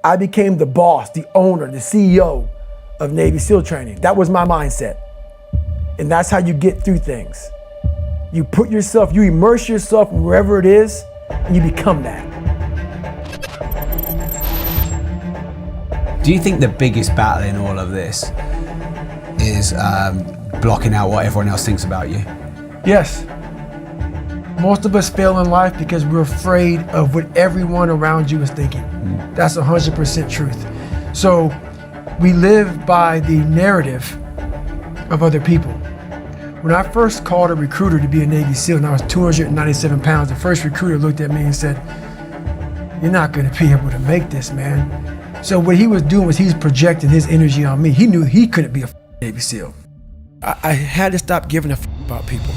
I became the boss, the owner, the CEO of Navy SEAL training. That was my mindset. And that's how you get through things. You immerse yourself in wherever it is, and you become that. Do you think the biggest battle in all of this is blocking out what everyone else thinks about you? Yes. Most of us fail in life because we're afraid of what everyone around you is thinking. That's 100% truth. So we live by the narrative of other people. When I first called a recruiter to be a Navy SEAL and I was 297 pounds, the first recruiter looked at me and said, "You're not gonna be able to make this, man." So what he was doing was he's projecting his energy on me. He knew he couldn't be a Navy SEAL. I had to stop giving a about people.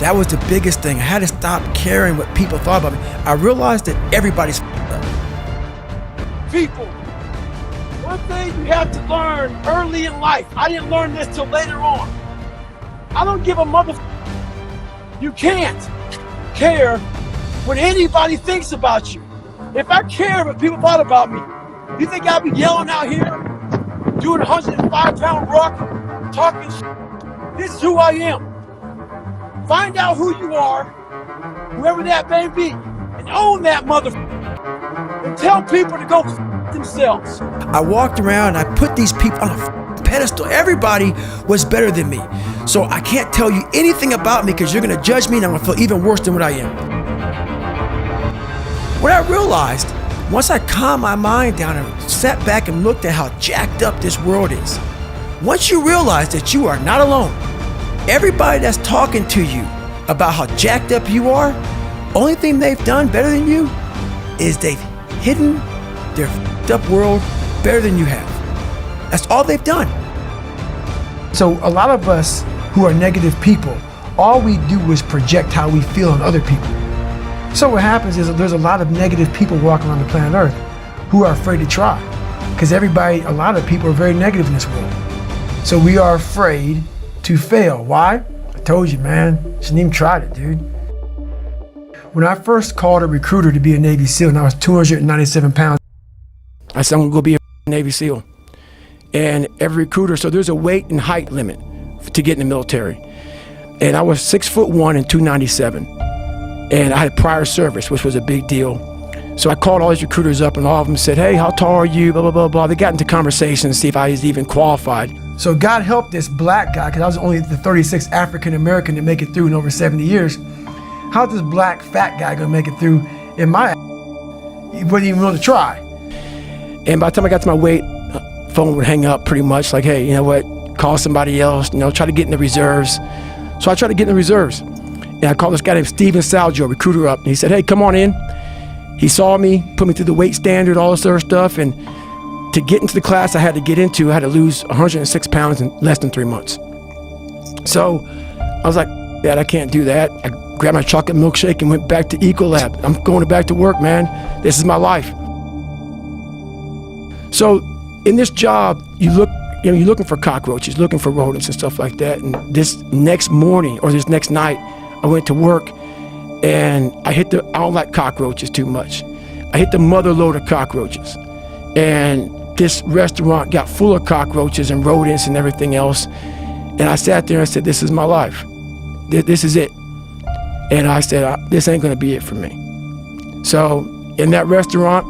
That was the biggest thing. I had to stop caring what people thought about me. I realized that everybody's up. People, one thing you have to learn early in life, I didn't learn this till later on. I don't give a You can't care what anybody thinks about you. If I cared what people thought about me, you think I'd be yelling out here, doing a 105-pound ruck, talking shit? This is who I am. Find out who you are, whoever that may be, and own that and tell people to go themselves. I walked around, I put these people on a pedestal. Everybody was better than me. So I can't tell you anything about me because you're gonna judge me and I'm gonna feel even worse than what I am. What I realized, once I calmed my mind down and sat back and looked at how jacked up this world is, once you realize that you are not alone, everybody that's talking to you about how jacked up you are, only thing they've done better than you is they've hidden their f***ed up world better than you have. That's all they've done. So a lot of us who are negative people, all we do is project how we feel on other people. So what happens is that there's a lot of negative people walking around the planet Earth who are afraid to try. Because a lot of people are very negative in this world. So we are afraid to fail. Why? I told you, man. Shouldn't even tried it, dude. When I first called a recruiter to be a Navy SEAL and I was 297 pounds, I said, I'm gonna go be a Navy SEAL. And every recruiter, so there's a weight and height limit to get in the military. And I was 6'1" and 297. And I had prior service, which was a big deal. So I called all these recruiters up and all of them said, "Hey, how tall are you? Blah, blah, blah, blah." They got into conversation to see if I was even qualified. So God helped this black guy, because I was only the 36th African-American to make it through in over 70 years. How's this black fat guy gonna make it through in my He wasn't even willing to try. And by the time I got to my weight, phone would hang up pretty much like, "Hey, you know what, call somebody else, try to get in the reserves." So I tried to get in the reserves. And I called this guy named Steven Salgio, recruiter, up, and he said, "Hey, come on in." He saw me, put me through the weight standard, all this other stuff, and to get into the class I had to get into, I had to lose 106 pounds in less than 3 months. So I was like, "Dad, I can't do that." I grabbed my chocolate milkshake and went back to Ecolab. I'm going back to work, man. This is my life. So in this job, you're looking for cockroaches, looking for rodents and stuff like that. And this next morning or this next night, I went to work and I don't like cockroaches too much. I hit the mother load of cockroaches. And this restaurant got full of cockroaches and rodents and everything else. And I sat there and I said, "This is my life. This is it." And I said, "This ain't gonna be it for me." So in that restaurant,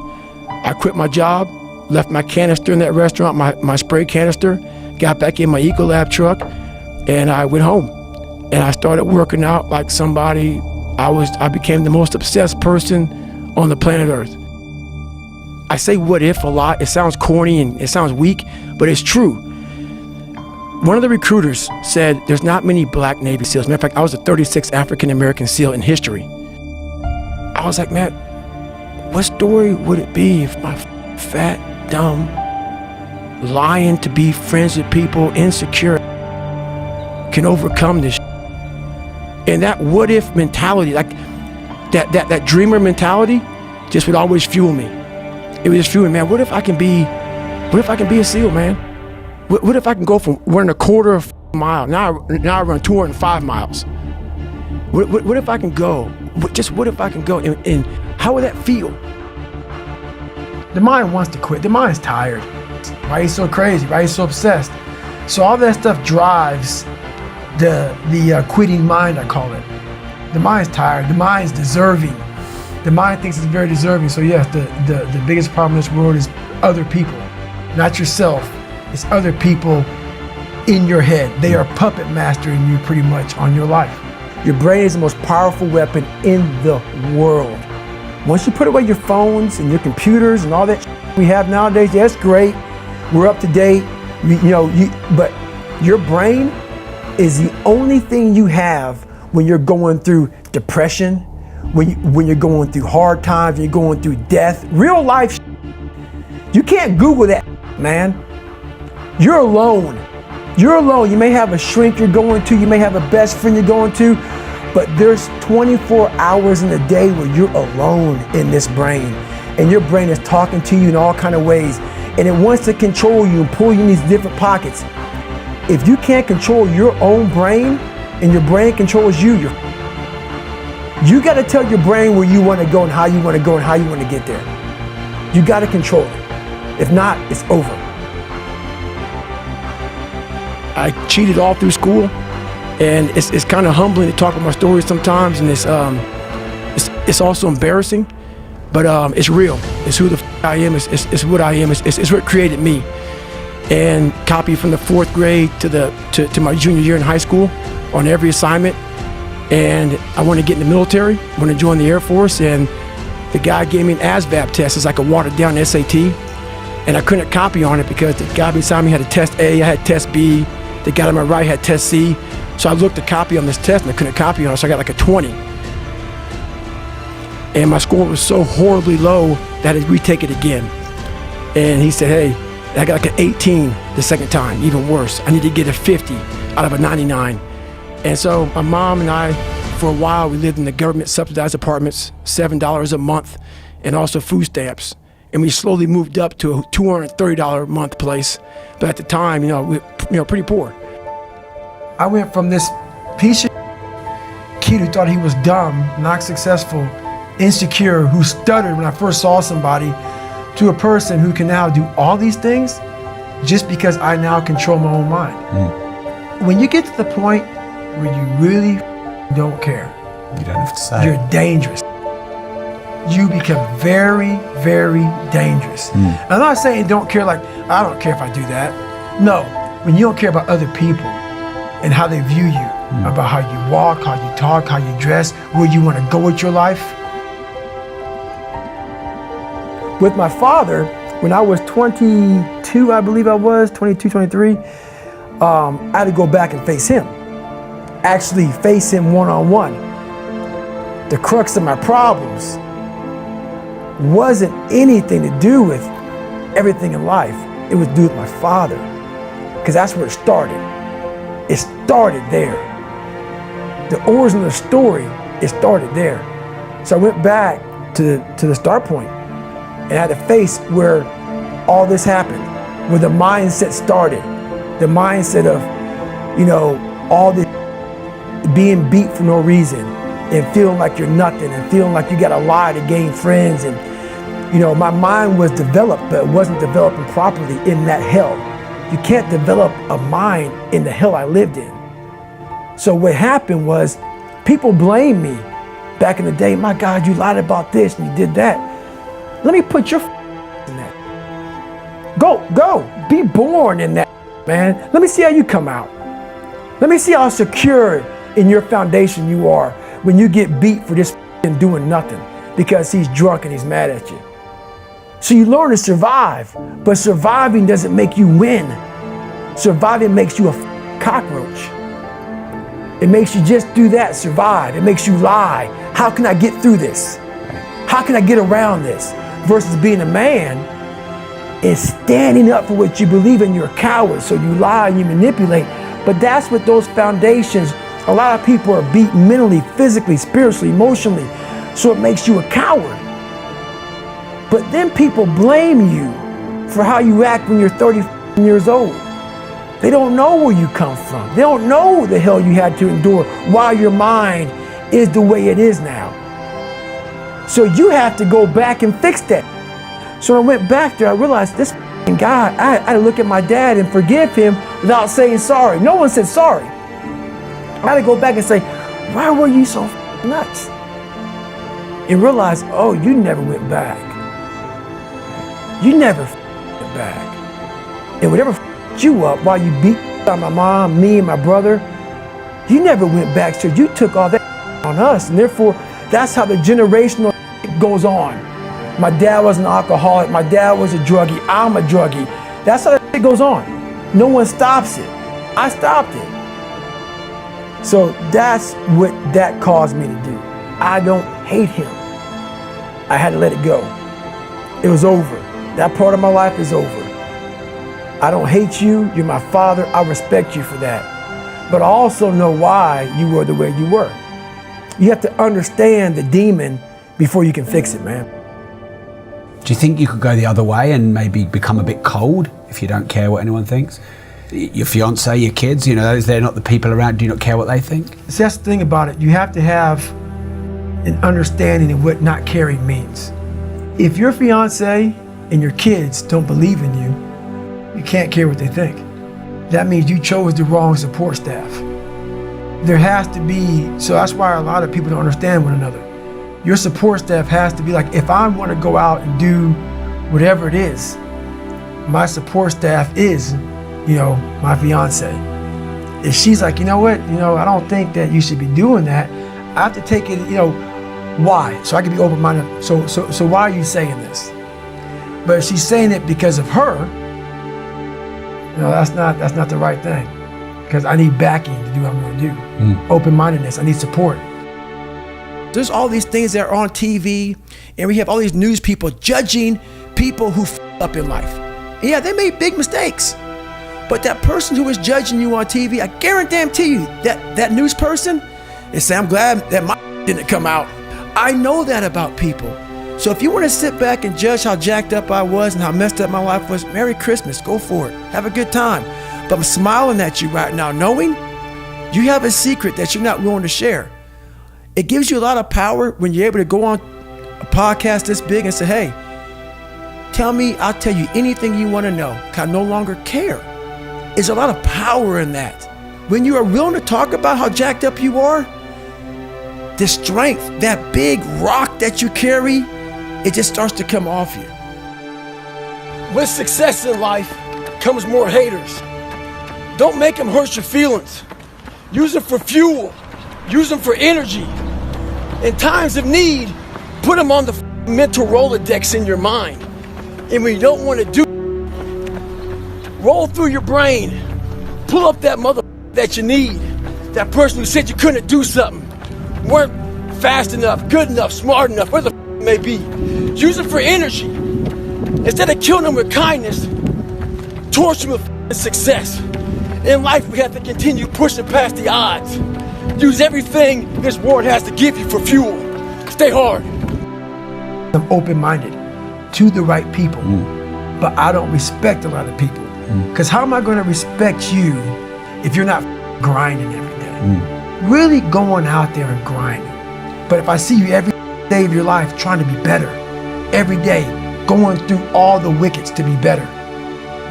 I quit my job, left my canister in that restaurant, my spray canister, got back in my Ecolab truck, and I went home. And I started working out like somebody. I became the most obsessed person on the planet Earth. I say "what if" a lot. It sounds corny and it sounds weak, but it's true. One of the recruiters said there's not many black Navy SEALs. Matter of fact, I was the 36th African-American SEAL in history. I was like, man, what story would it be if my fat, dumb, lying to be friends with people, insecure, can overcome this? And that what if mentality, like that dreamer mentality, just would always fuel me. It would just fuel me, man. What if I can be a SEAL, man? What if I can go from running a quarter of a mile, now I run 205 miles. What if I can go? What if I can go? And how would that feel? The mind wants to quit. The mind's tired. Why are you so crazy? Why are you so obsessed? So all that stuff drives the quitting mind, I call it. The mind's tired. The mind's deserving. The mind thinks it's very deserving. So yes, the biggest problem in this world is other people, not yourself. It's other people in your head. They are puppet mastering you pretty much on your life. Your brain is the most powerful weapon in the world. Once you put away your phones and your computers and all that we have nowadays, yeah, that's great. We're up to date. But your brain is the only thing you have when you're going through depression, when you're going through hard times, when you're going through death, real life. You can't Google that, man. You're alone. You're alone. You may have a shrink you're going to, you may have a best friend you're going to, but there's 24 hours in a day where you're alone in this brain, and your brain is talking to you in all kind of ways, and it wants to control you and pull you in these different pockets. If you can't control your own brain and your brain controls you, you got to tell your brain where you want to go and how you want to go and how you want to get there. You got to control it. If not, it's over. I cheated all through school, and it's kind of humbling to talk about my stories sometimes, and it's also embarrassing, but it's real. It's who the I am. It's what I am. It's what created me. And copy from the 4th grade to my junior year in high school on every assignment. And I wanted to get in the military. I wanted to join the Air Force, and the guy gave me an ASVAB test. It's like a watered down SAT, and I couldn't copy on it because the guy beside me had a test A, I had test B. The guy on my right had test C. So I looked to copy on this test and I couldn't copy on it, so I got like a 20. And my score was so horribly low that I had to retake it again. And he said, hey, I got like an 18 the second time, even worse. I need to get a 50 out of a 99. And so my mom and I, for a while, we lived in the government subsidized apartments, $7 a month, and also food stamps. And we slowly moved up to a $230 a month place. But at the time, we pretty poor. I went from this piece of kid who thought he was dumb, not successful, insecure, who stuttered when I first saw somebody, to a person who can now do all these things just because I now control my own mind. When you get to the point where you really don't care, You don't have to say. you're dangerous. You become very, very dangerous. I'm not saying don't care like, I don't care if I do that. No, when you don't care about other people and how they view you, about how you walk, how you talk, how you dress, where you want to go with your life. With my father, when I was 22, I believe I was, 22, 23, I had to go back and face him. Actually face him one-on-one. The crux of my problems wasn't anything to do with everything in life. It was to do with my father, because that's where it started. It started there. The origin of the story, it started there. So I went back to the start point and had to face where all this happened, where the mindset started. The mindset of, all this being beat for no reason and feeling like you're nothing and feeling like you gotta lie to gain friends. And my mind was developed, but it wasn't developing properly in that hell. You can't develop a mind in the hell I lived in. So what happened was, people blamed me back in the day. My God, you lied about this and you did that. Let me put your in that. Go, be born in that, man. Let me see how you come out. Let me see how secure in your foundation you are when you get beat for just doing nothing because he's drunk and he's mad at you. So you learn to survive, but surviving doesn't make you win. Surviving makes you a cockroach. It makes you just do that, survive. It makes you lie. How can I get through this? How can I get around this? Versus being a man and standing up for what you believe in. You're a coward, so you lie and you manipulate. But that's what those foundations, a lot of people are beat mentally, physically, spiritually, emotionally. So it makes you a coward. But then people blame you for how you act when you're 30 years old. They don't know where you come from. They don't know the hell you had to endure while your mind is the way it is now. So you have to go back and fix that. So when I went back there, I realized this guy, I had to look at my dad and forgive him without saying sorry. No one said sorry. I had to go back and say, why were you so nuts? And realize, oh, you never went back. You never went back. And whatever you up while you beat on my mom, me, and my brother, you never went back. So you took all that on us. And therefore, that's how the generational goes on. My dad was an alcoholic. My dad was a druggie. I'm a druggie. That's how it goes on. No one stops it. I stopped it. So that's what that caused me to do. I don't hate him. I had to let it go. It was over. That part of my life is over. I don't hate you. You're my father. I respect you for that. But I also know why you were the way you were. You have to understand the demon before you can fix it, man. Do you think you could go the other way and maybe become a bit cold if you don't care what anyone thinks? Your fiance, your kids, you know, they're not the people around, do you not care what they think? See, that's the thing about it. You have to have an understanding of what not caring means. If your fiance and your kids don't believe in you, you can't care what they think. That means you chose the wrong support staff. There has to be, so that's why a lot of people don't understand one another. Your support staff has to be like, if I want to go out and do whatever it is, my support staff is, my fiance. If she's like, you know what, I don't think that you should be doing that, I have to take it, why? So I can be open-minded. So why are you saying this? But if she's saying it because of her, that's not the right thing. Because I need backing to do what I'm going to do. Open-mindedness, I need support. There's all these things that are on TV, and we have all these news people judging people who up in life. And yeah, they made big mistakes. But that person who is judging you on TV, I guarantee you that news person is saying, I'm glad that my didn't come out. I know that about people. So if you want to sit back and judge how jacked up I was and how messed up my life was, Merry Christmas, go for it. Have a good time. But I'm smiling at you right now, knowing you have a secret that you're not willing to share. It gives you a lot of power when you're able to go on a podcast this big and say, hey, tell me, I'll tell you anything you want to know, because I no longer care. There's a lot of power in that. When you are willing to talk about how jacked up you are, the strength, that big rock that you carry, it just starts to come off you. With success in life comes more haters. Don't make them hurt your feelings. Use them for fuel. Use them for energy. In times of need, put them on the mental Rolodex in your mind. And when you don't want to do, roll through your brain. Pull up that mother that you need. That person who said you couldn't do something. Weren't fast enough, good enough, smart enough, where the may be. Use them for energy. Instead of killing them with kindness, torture them with success. In life, we have to continue pushing past the odds. Use everything this world has to give you for fuel. Stay hard. I'm open-minded to the right people, but I don't respect a lot of people. Because how am I going to respect you if you're not grinding every day? Really going out there and grinding. But if I see you every day of your life trying to be better, every day going through all the wickets to be better,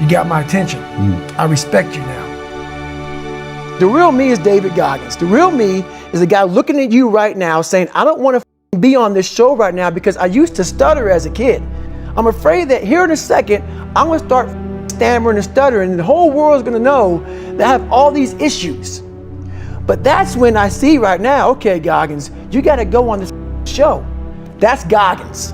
you got my attention. I respect you now. The real me is David Goggins. The real me is the guy looking at you right now saying, I don't want to be on this show right now because I used to stutter as a kid. I'm afraid that here in a second, I'm going to start stammering and stuttering, and the whole world is going to know that I have all these issues. But that's when I see right now, okay, Goggins, you got to go on this show. That's Goggins.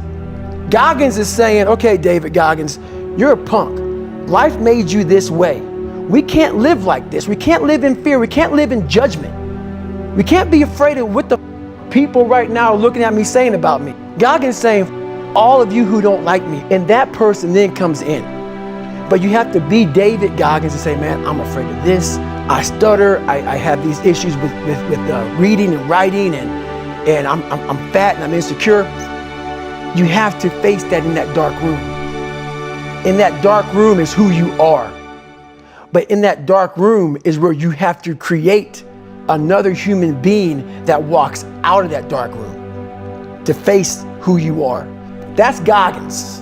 Goggins is saying, okay, David Goggins, you're a punk. Life made you this way. We can't live like this. We can't live in fear. We can't live in judgment. We can't be afraid of what the people right now are looking at me saying about me. Goggins saying, all of you who don't like me, and that person then comes in. But you have to be David Goggins and say, man, I'm afraid of this. I stutter. I have these issues with reading and writing, and I'm fat and I'm insecure. You have to face that in that dark room. In that dark room is who you are. But in that dark room is where you have to create another human being that walks out of that dark room to face who you are. That's Goggins.